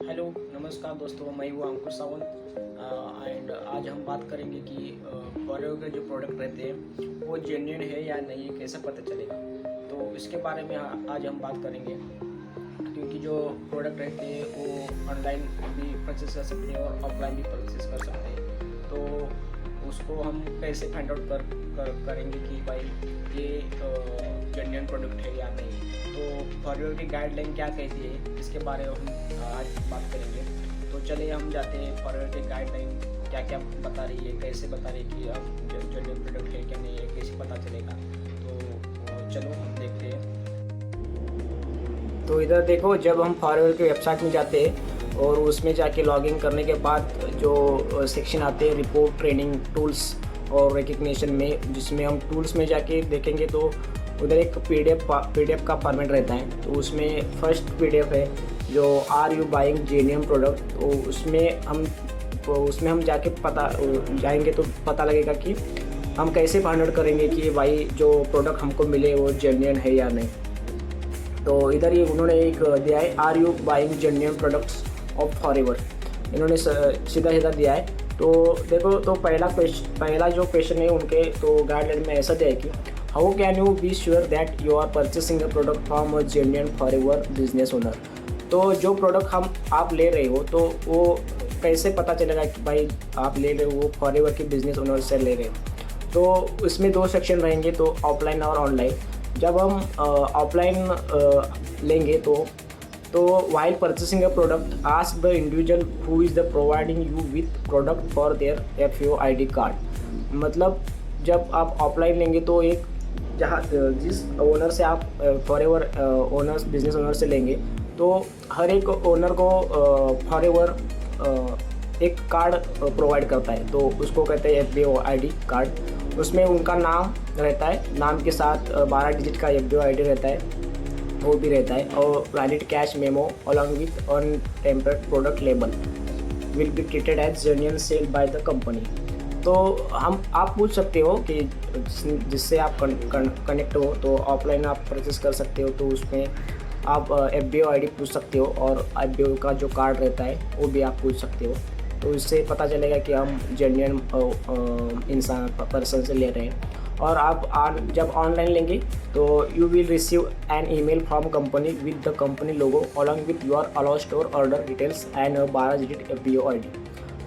Hello नमस्कार दोस्तों, मैं हूँ अंकुर सावंत एंड आज हम बात करेंगे कि फॉरएवर के जो प्रोडक्ट रहते हैं वो जेन्युइन है या नहीं है, कैसे पता चलेगा। तो इसके बारे में आज हम बात करेंगे, क्योंकि जो प्रोडक्ट रहते हैं वो ऑनलाइन भी परचेस कर सकते हैं और ऑफलाइन भी परचेस कर सकते हैं। तो उसको हम कैसे फाइंड आउट करेंगे कि भाई ये जेन्युइन प्रोडक्ट है या नहीं। तो फॉरएवर की गाइडलाइन क्या कहती है, इसके बारे में हम आज बात करेंगे। तो चलिए हम जाते हैं फॉरएवर की गाइडलाइन क्या क्या बता रही है, कैसे बता रही है कि अब जेन्युइन प्रोडक्ट है क्या नहीं है, कैसे पता चलेगा। तो चलो हम देखते हैं। तो इधर देखो, जब हम फॉरएवर की वेबसाइट में जाते हैं और उसमें जाके लॉगिन करने के बाद जो सेक्शन आते हैं रिपोर्ट, ट्रेनिंग, टूल्स और रिकग्निशन में, जिसमें हम टूल्स में जाके देखेंगे तो उधर एक पीडीएफ का फॉर्मेट रहता है। तो उसमें फर्स्ट पीडीएफ है जो are you buying genuine product. तो उसमें हम जाके जाएंगे तो पता लगेगा कि हम कैसे फाइंड आउट करेंगे कि भाई जो प्रोडक्ट हमको मिले वो जेन्युइन है या नहीं। तो इधर ये उन्होंने एक दिया है, are you buying genuine products of Forever, इन्होंने सीधा सीधा दिया है। तो देखो, तो पहला जो क्वेश्चन है उनके तो गाइडलाइन में ऐसा दिया है कि how can you be sure that you are purchasing a product from a genuine Forever business owner. तो जो प्रोडक्ट आप ले रहे हो तो वो कैसे पता चलेगा कि भाई आप ले रहे हो वो फॉरएवर के बिजनेस ओनर से ले रहे हो। तो इसमें दो सेक्शन रहेंगे, तो ऑफलाइन और ऑनलाइन। जब हम ऑफलाइन लेंगे तो while purchasing a product, ask the individual who is the providing you with product for their FOID card। मतलब जब आप ऑफलाइन लेंगे तो एक जिस ओनर से आप फॉरएवर ओनर्स बिजनेस ओनर से लेंगे तो हर एक ओनर को फॉरएवर एक कार्ड प्रोवाइड करता है। तो उसको कहते हैं FOID कार्ड। उसमें उनका नाम रहता है, नाम के साथ 12 डिजिट का FOID रहता है, वो भी रहता है, और valid cash memo along with untampered product label will be treated as genuine sale by the company. तो आप पूछ सकते हो कि जिससे आप कनेक्ट हो, तो ऑफलाइन आप परचेस कर सकते हो तो उसमें आप FOID पूछ सकते हो, और FBO का जो कार्ड रहता है वो भी आप पूछ सकते हो। तो इससे पता चलेगा कि हम जेन्युइन इंसान पर्सन से ले रहे हैं। और आप जब ऑनलाइन लेंगे तो you will receive an email from company with the company logo along with your allow store order details and 12 digit FOID।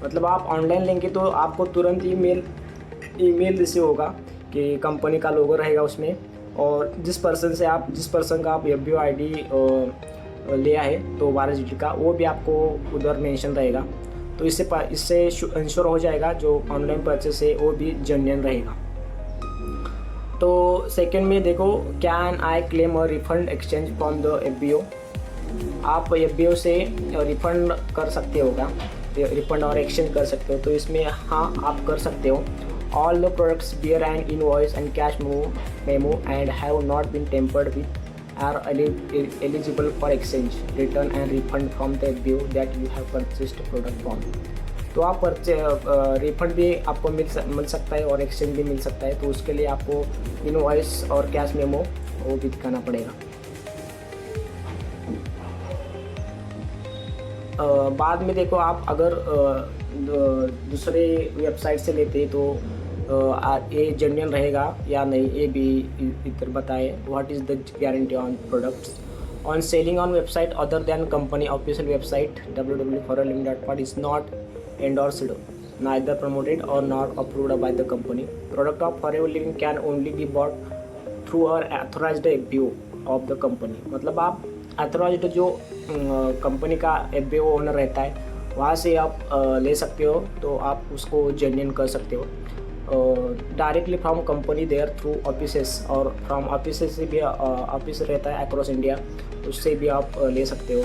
मतलब आप ऑनलाइन लेंगे तो आपको तुरंत ईमेल रिसीव होगा कि कंपनी का लोगो रहेगा उसमें, और जिस पर्सन का आप FOID लिया है तो 12 डिजिट का, वो भी आपको उधर मेंशन रहेगा। तो इससे इंश्योर हो जाएगा जो ऑनलाइन परचेस है वो भी जेन्युइन रहेगा। तो सेकंड में देखो, can I claim a refund exchange from the FBO। आप FBO से रिफंड कर सकते हो क्या, रिफंड और एक्सचेंज कर सकते हो। तो इसमें हाँ, आप कर सकते हो। All the products bear and invoice and cash memo and have not been tampered with or eligible for exchange, return and refund from the FBO that you have purchased product from. तो आप refund भी आपको मिल सकता है और exchange भी मिल सकता है। तो उसके लिए आपको इनवॉइस और कैश मेमो वो भी दिखाना पड़ेगा। बाद में देखो, आप अगर दूसरे वेबसाइट से लेते हैं तो ये जेन्युइन रहेगा या नहीं, ये भी इधर बताए। What is the guarantee on products on selling on website other than company official website www.forliving.com is not endorsed, neither promoted or not approved by the company. Product of Forever Living can only be bought through our authorized FBO of the company। मतलब आप authorised जो company का FBO owner रहता है वहाँ से आप ले सकते हो, तो आप उसको जेन्युइन कर सकते हो। Directly from company their through offices, और फ्रॉम ऑफिसेस से भी ऑफिस रहता है अक्रॉस इंडिया, उससे भी आप ले सकते हो।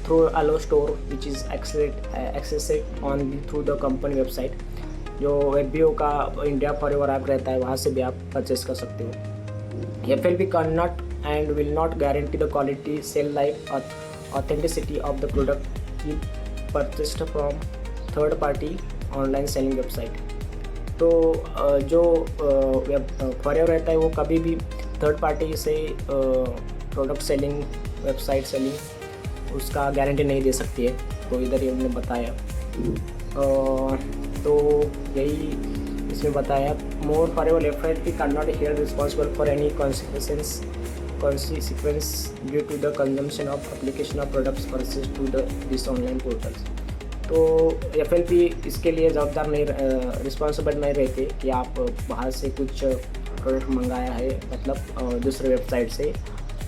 Through Allo store which is accessed on through the company website, जो FBO का इंडिया फॉरएवर ऐप रहता है वहाँ से भी आप परचेस कर सकते हो। FLB can not and will not guarantee the quality, sell life, authenticity of the product if purchased from third party online selling website। तो जो फॉरएवर रहता है वो कभी भी थर्ड पार्टी से प्रोडक्ट सेलिंग, वेबसाइट सेलिंग उसका गारंटी नहीं दे सकती है, तो इधर ये उन्होंने बताया। तो यही इसमें बताया, more Forever FLP can not here responsible for any consequence due to the consumption of application of products purchase to this online portals. तो FLP इसके लिए जवाबदार नहीं, रिस्पॉन्सिबल नहीं रहते कि आप बाहर से कुछ प्रोडक्ट मंगाया है, मतलब दूसरे वेबसाइट से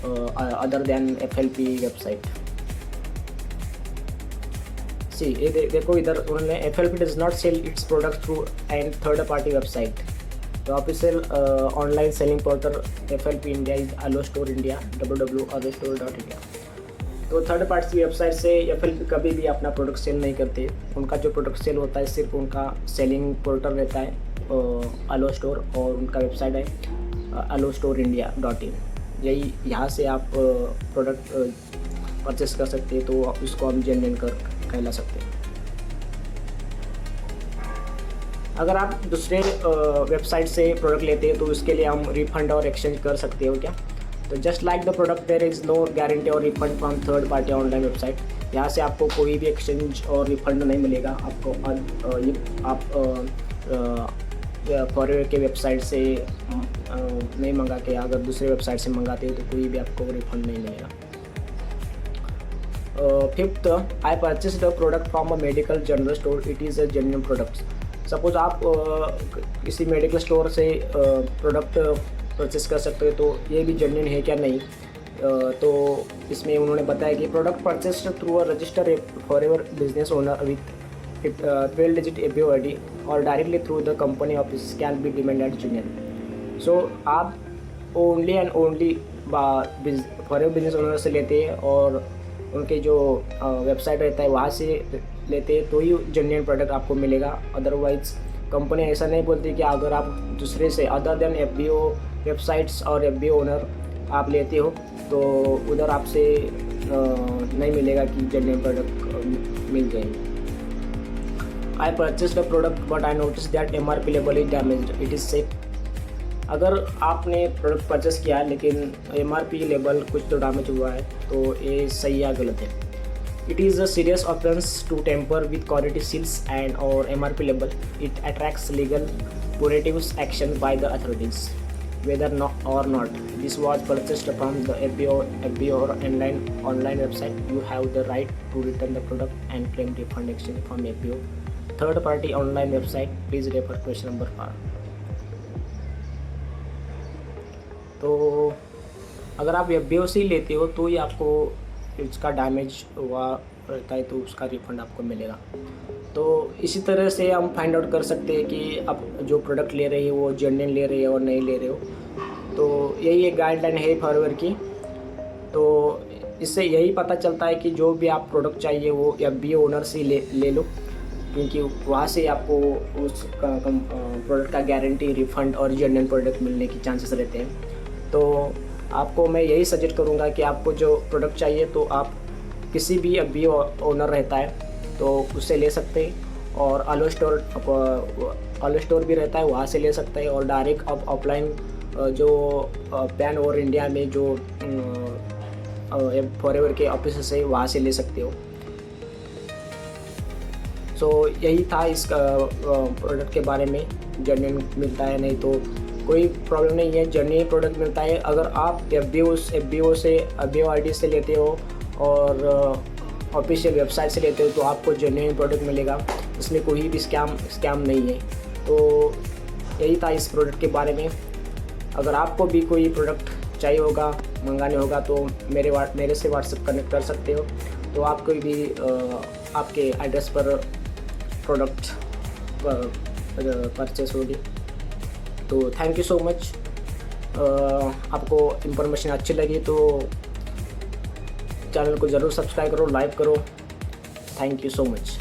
other than FLP website. See ये देखो इधर उन्होंने FLP does not sell its product through and third party website. तो official online selling portal FLP India is AlloStore India www.allostore.india। तो थर्ड पार्टी वेबसाइट से FLP कभी भी अपना प्रोडक्ट सेल नहीं करते। उनका जो प्रोडक्ट सेल होता है सिर्फ उनका सेलिंग पोर्टल रहता है AlloStore, और उनका वेबसाइट है allostorindia.in। यही यहाँ से आप प्रोडक्ट परचेस कर सकते हैं, तो उसको हम जेन्युइन कहला सकते हैं। अगर आप दूसरे वेबसाइट से प्रोडक्ट लेते हैं तो उसके लिए हम रिफंड और एक्सचेंज कर सकते हो क्या? तो just like the product there is no guarantee और refund from third party online website. यहाँ से आपको कोई भी एक्सचेंज और रिफंड नहीं मिलेगा आपको। आप फॉरवर्ड के वेबसाइट से नहीं मंगा के अगर दूसरे वेबसाइट से मंगाते हो तो कोई भी आपको रिफंड नहीं मिलेगा। Fifth, I purchase the product from a medical general store, it is a genuine product. Suppose आप किसी मेडिकल स्टोर से प्रोडक्ट परचेस कर सकते हो, तो ये भी जेन्युइन है क्या नहीं। तो इसमें उन्होंने बताया कि product purchased through a register Forever business owner with 12 digit ABO ID और directly through the company office can be demand at genuine. So आप only and only Forever business owner से लेते हैं और उनके जो वेबसाइट रहता है वहाँ से लेते हैं तो ही जेन्युइन प्रोडक्ट आपको मिलेगा। अदरवाइज कंपनी ऐसा नहीं बोलती कि अगर आप दूसरे से अदर देन FBO वेबसाइट्स और FBO ओनर आप लेते हो तो उधर आपसे नहीं मिलेगा कि जेन्युइन प्रोडक्ट मिल जाएंगे। I purchase the product but I notice that MRP label is damaged, it is safe. अगर आपने प्रोडक्ट परचेस किया है लेकिन MRP लेबल कुछ तो डैमेज हुआ है तो ये सही या गलत है। It is a serious offence to tamper with quality seals and और MRP label. It attracts legal punitive action by the authorities whether or not this was purchased from the FBO or online website. You have the right to return the product and claim refund exchange from FBO third party online website. Please refer question number 4। तो अगर आप FBO से ही लेते हो तो ही आपको इसका damage हुआ रहता है तो उसका रिफ़ंड आपको मिलेगा। तो इसी तरह से हम फाइंड आउट कर सकते हैं कि आप जो प्रोडक्ट ले रहे हो वो जेन्युइन ले रहे हो और नहीं ले रहे हो। तो यही एक गाइडलाइन है फॉरवर्ड की। तो इससे यही पता चलता है कि जो भी आप प्रोडक्ट चाहिए वो FBO ओनर से ले लो, क्योंकि वहाँ से आपको उस प्रोडक्ट का गारंटी, रिफ़ंड और जेन्युइन प्रोडक्ट मिलने की चांसेस रहते हैं। तो आपको मैं यही सजेस्ट करूँगा कि आपको जो प्रोडक्ट चाहिए तो आप किसी भी FBO ओनर रहता है तो उससे ले सकते हैं, और AlloStore भी रहता है वहाँ से ले सकते हैं, और डायरेक्ट आप ऑफलाइन जो पैन और इंडिया में जो फॉरएवर के ऑफिस से वहाँ से ले सकते हो। सो यही था इस प्रोडक्ट के बारे में, जेन्युइन मिलता है नहीं तो कोई प्रॉब्लम नहीं है, जेन्युइन प्रोडक्ट मिलता है। अगर आप FBO ID से लेते हो और ऑफिशियल वेबसाइट से लेते हो तो आपको जेन्युइन प्रोडक्ट मिलेगा, इसमें कोई भी स्कैम नहीं है। तो यही था इस प्रोडक्ट के बारे में। अगर आपको भी कोई प्रोडक्ट चाहिए होगा, मंगाने होगा तो मेरे से व्हाट्सएप कनेक्ट कर सकते हो, तो आपको भी आपके एड्रेस पर प्रोडक्ट परचेस होगी। तो थैंक यू सो मच। आपको इन्फॉर्मेशन अच्छी लगी तो चैनल को ज़रूर सब्सक्राइब करो, लाइक करो। Thank you so much.